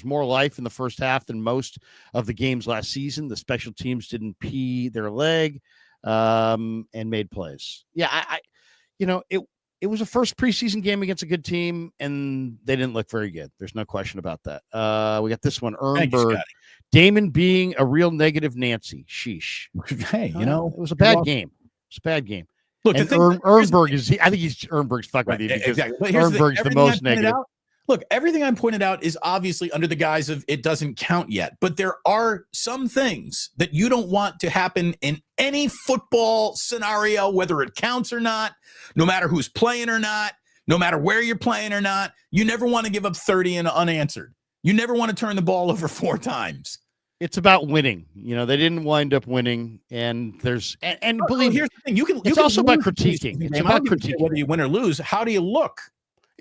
more life in the first half than most of the games last season. The special teams didn't pee their leg and made plays. Yeah, it was a first preseason game against a good team, and they didn't look very good. There's no question about that. We got this one, Ernberg. Damon being a real negative Nancy. Sheesh. Hey, it was a bad game. It's a bad game. Look, and Ernberg Ernberg's fucking with you, because Ernberg's the most negative. Look, everything I'm pointed out is obviously under the guise of it doesn't count yet, but there are some things that you don't want to happen in any football scenario, whether it counts or not, no matter who's playing or not, no matter where you're playing or not. You never want to give up 30 and unanswered. You never want to turn the ball over 4 times. It's about winning. They didn't wind up winning, and there's and believe here's the thing. It's also about critiquing. It's about critiquing whether you win or lose. How do you look?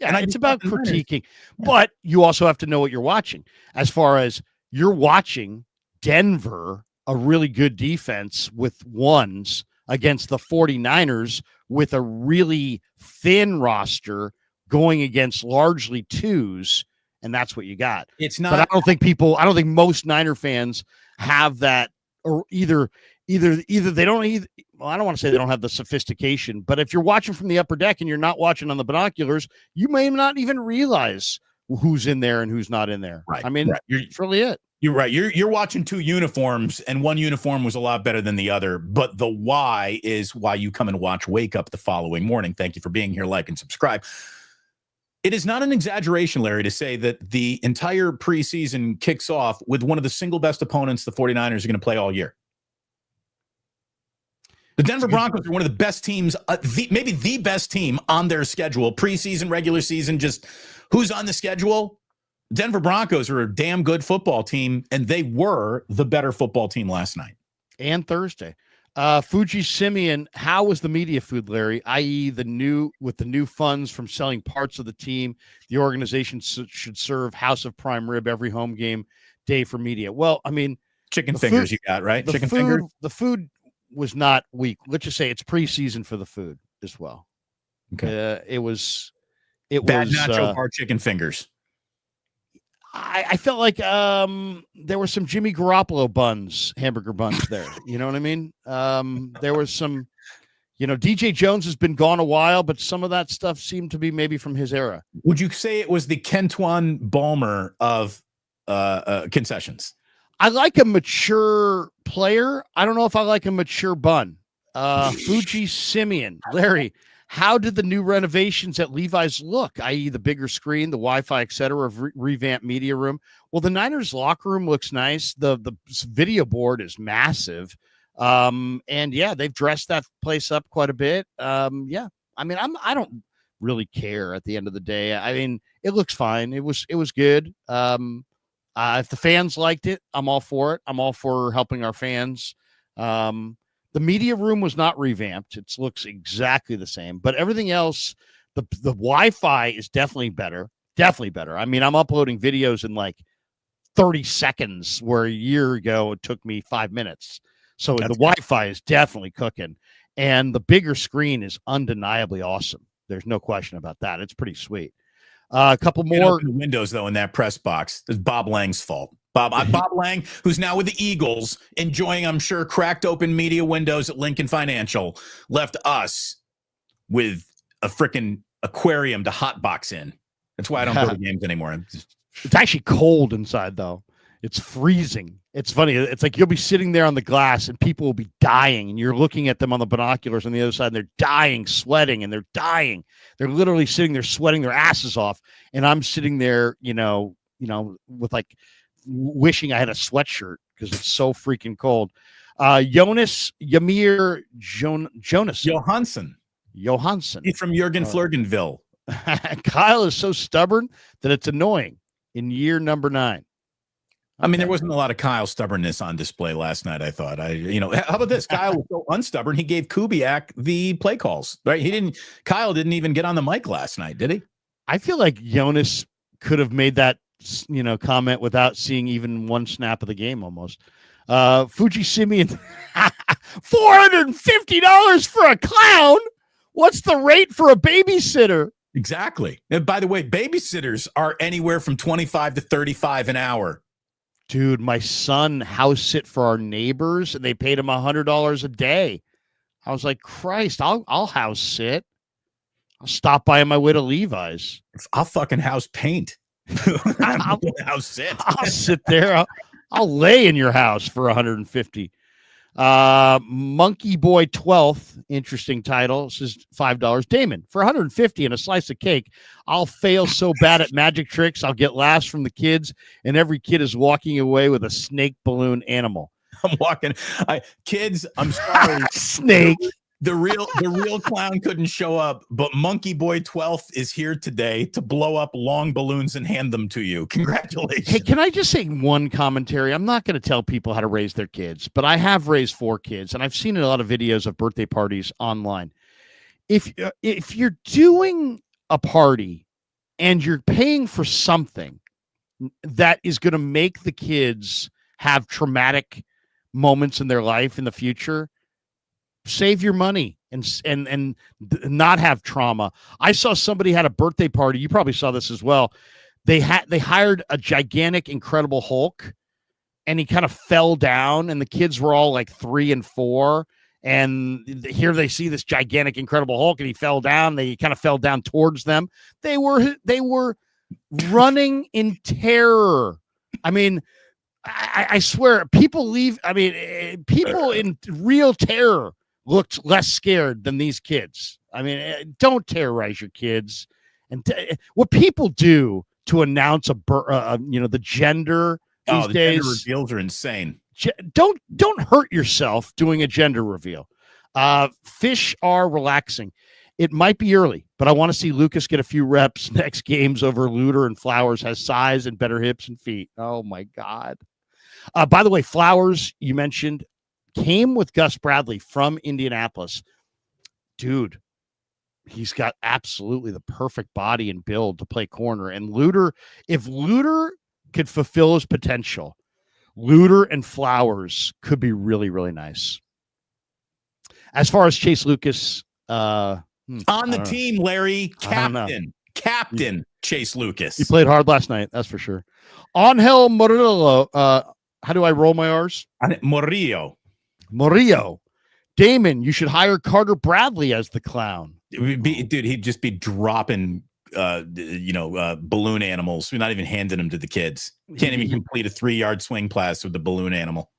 Yeah, and it's about critiquing, but you also have to know what you're watching. As far as you're watching Denver, a really good defense with ones, against the 49ers with a really thin roster going against largely twos. And that's what you got. It's not. But I don't think most Niner fans have that, or either they don't. Well, I don't want to say they don't have the sophistication, but if you're watching from the upper deck and you're not watching on the binoculars, you may not even realize who's in there and who's not in there. Right. That's really it. You're right. You're watching two uniforms, and one uniform was a lot better than the other. But the why is why you come and watch Wake Up the following morning. Thank you for being here. Like and subscribe. It is not an exaggeration, Larry, to say that the entire preseason kicks off with one of the single best opponents the 49ers are going to play all year. The Denver Broncos are one of the best teams, maybe the best team on their schedule. Preseason, regular season, just who's on the schedule? Denver Broncos are a damn good football team, and they were the better football team last night. And Thursday. Fuji Simeon, how was the media food, Larry? I.e., with the new funds from selling parts of the team, the organization should serve House of Prime Rib every home game day for media. Well, I mean, chicken fingers you got, right? Chicken fingers. The food was not weak. Let's just say it's preseason for the food as well. Okay. It was bad nacho bar chicken fingers. I felt like there were some Jimmy Garoppolo hamburger buns there. You know what I mean? There was some, DJ Jones has been gone a while, but some of that stuff seemed to be maybe from his era. Would you say it was the Kentwan Balmer of concessions? I like a mature player. I don't know if I like a mature bun. Fuji Simeon, Larry, how did the new renovations at Levi's look, i.e. the bigger screen, the Wi-Fi, et cetera, of revamped media room? Well, the Niners locker room looks nice. The video board is massive. And yeah, they've dressed that place up quite a bit. Yeah, I mean, I don't really care at the end of the day. I mean, it looks fine. It was good. If the fans liked it, I'm all for it. I'm all for helping our fans. The media room was not revamped. It looks exactly the same, but everything else, the Wi-Fi is definitely better. Definitely better. I mean, I'm uploading videos in like 30 seconds where a year ago it took me 5 minutes. So the Wi-Fi is definitely cooking, and the bigger screen is undeniably awesome. There's no question about that. It's pretty sweet. A couple more windows though in that press box. It's Bob Lang's fault. Bob Lang, who's now with the Eagles, enjoying, I'm sure, cracked open media windows at Lincoln Financial, left us with a freaking aquarium to hotbox in. That's why I don't go to games anymore. It's actually cold inside, though. It's freezing. It's funny. It's like you'll be sitting there on the glass and people will be dying, and you're looking at them on the binoculars on the other side, and they're dying, sweating, and they're dying. They're literally sitting there sweating their asses off, and I'm sitting there, with like wishing I had a sweatshirt because it's so freaking cold. Jonas Johansson. He's from Jurgen Flurgenville. Kyle is so stubborn that it's annoying in year number 9. I mean, there wasn't a lot of Kyle stubbornness on display last night, I thought. How about this? Kyle was so unstubborn, he gave Kubiak the play calls, right? Kyle didn't even get on the mic last night, did he? I feel like Jonas could have made that, comment without seeing even one snap of the game almost. Fuji Simeon, $450 for a clown. What's the rate for a babysitter? Exactly. And by the way, babysitters are anywhere from 25 to 35 an hour. Dude, my son house sit for our neighbors, and they paid him $100 a day. I was like, Christ, I'll house sit. I'll stop by on my way to Levi's. I'll fucking house paint. I'll house sit. I'll sit there. I'll lay in your house for $150. Monkey Boy 12th, interesting title. This is $5. Damon, for $150 and a slice of cake, I'll fail so bad at magic tricks, I'll get laughs from the kids, and every kid is walking away with a snake balloon animal. Kids, I'm sorry. Snake. The real clown couldn't show up, but Monkey Boy 12th is here today to blow up long balloons and hand them to you. Congratulations. Hey, can I just say one commentary? I'm not going to tell people how to raise their kids, but I have raised 4 kids, and I've seen a lot of videos of birthday parties online. If you're doing a party and you're paying for something that is going to make the kids have traumatic moments in their life in the future, save your money and not have trauma. I saw somebody had a birthday party. You probably saw this as well. They hired a gigantic Incredible Hulk, and he kind of fell down, and the kids were all like 3 and 4. And here they see this gigantic Incredible Hulk, and he fell down. They kind of fell down towards them. They were running in terror. I mean, I swear, people leave. I mean, people in real terror looked less scared than these kids. I mean, don't terrorize your kids. And what people do to announce the gender these days, gender reveals are insane. Don't hurt yourself doing a gender reveal. Fish are relaxing. It might be early, but I want to see Lucas get a few reps next games over Luter, and Flowers has size and better hips and feet. Oh my God. By the way, Flowers, you mentioned, came with Gus Bradley from Indianapolis. Dude, he's got absolutely the perfect body and build to play corner. And Luter, if Luter could fulfill his potential, Luter and Flowers could be really, really nice. As far as Chase Lucas, on the team, Larry, captain Chase Lucas. He played hard last night, that's for sure. Angel Murillo, how do I roll my R's? Murillo. Damon, you should hire Carter Bradley as the clown. Dude, he'd just be dropping balloon animals. We're not even handing them to the kids. Can't even complete a 3-yard swing pass with the balloon animal.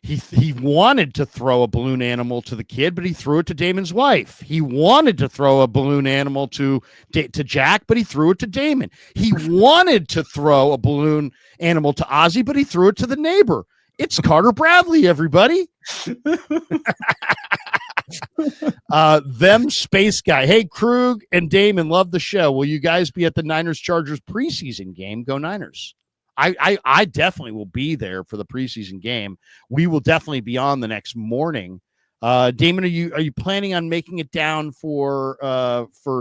He wanted to throw a balloon animal to the kid, but he threw it to Damon's wife. He wanted to throw a balloon animal to Jack, but he threw it to Damon. He wanted to throw a balloon animal to Ozzy, but he threw it to the neighbor. It's Carter Bradley, everybody. Them space guy. Hey, Krug and Damon, love the show. Will you guys be at the Niners-Chargers preseason game? Go Niners. I definitely will be there for the preseason game. We will definitely be on the next morning. Damon, are you planning on making it down for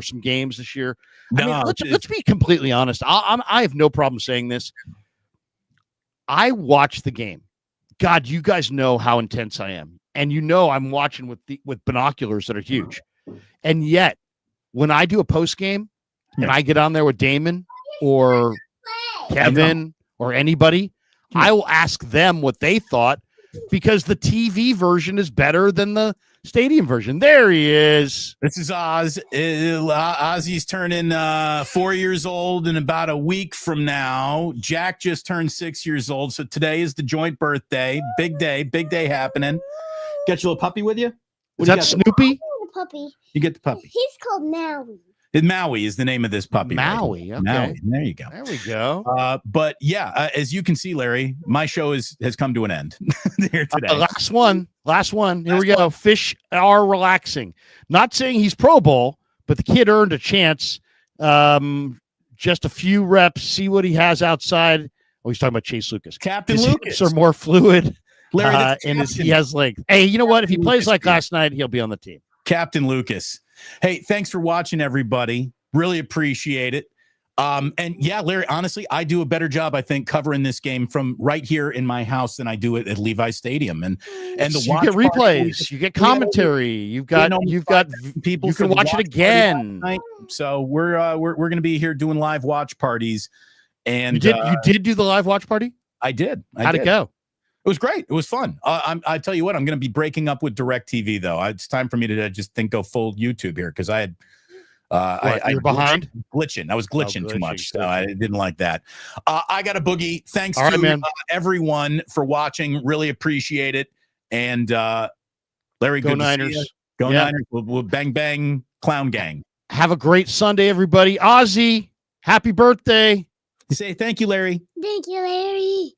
some games this year? No, I mean, let's be completely honest. I have no problem saying this. I watch the game. God, you guys know how intense I am, and I'm watching with binoculars that are huge. And yet, when I do a post game and I get on there with Damon or Kevin or anybody, I will ask them what they thought, because the TV version is better than the stadium version. There he is. This is Oz. Ozzy's turning 4 years old in about a week from now. Jack just turned 6 years old. So today is the joint birthday. Big day happening. Got your little puppy with you? Is that Snoopy? Puppy. You get the puppy. He's called Maui. Maui is the name of this puppy. Maui. Okay. Maui. There you go. There we go. But yeah, as you can see, Larry, my show has come to an end here today. Last one. Here we go. Fish are relaxing. Not saying he's Pro Bowl, but the kid earned a chance. Just a few reps. See what he has outside. Oh, he's talking about Chase Lucas. Captain His Lucas hips are more fluid. Larry, and he has length. Hey, you know what? If he plays like last night, he'll be on the team. Captain Lucas. Hey, thanks for watching, everybody. Really appreciate it. And yeah, Larry, honestly, I do a better job, I think, covering this game from right here in my house than I do it at Levi Stadium. And the you get replays, you get commentary, you've got people. You can watch it again. So we're going to be here doing live watch parties. And you did do the live watch party? I did. How'd it go? It was great. It was fun. I tell you what, I'm going to be breaking up with DirecTV though. It's time for me to just go full YouTube here, because I had you're behind glitching. I was glitching too much, so I didn't like that. I got a boogie. Thanks All to right, everyone for watching. Really appreciate it. And Larry, go good Niners. To see you. Go Niners. We'll bang bang clown gang. Have a great Sunday, everybody. Ozzy, happy birthday. You say thank you, Larry. Thank you, Larry.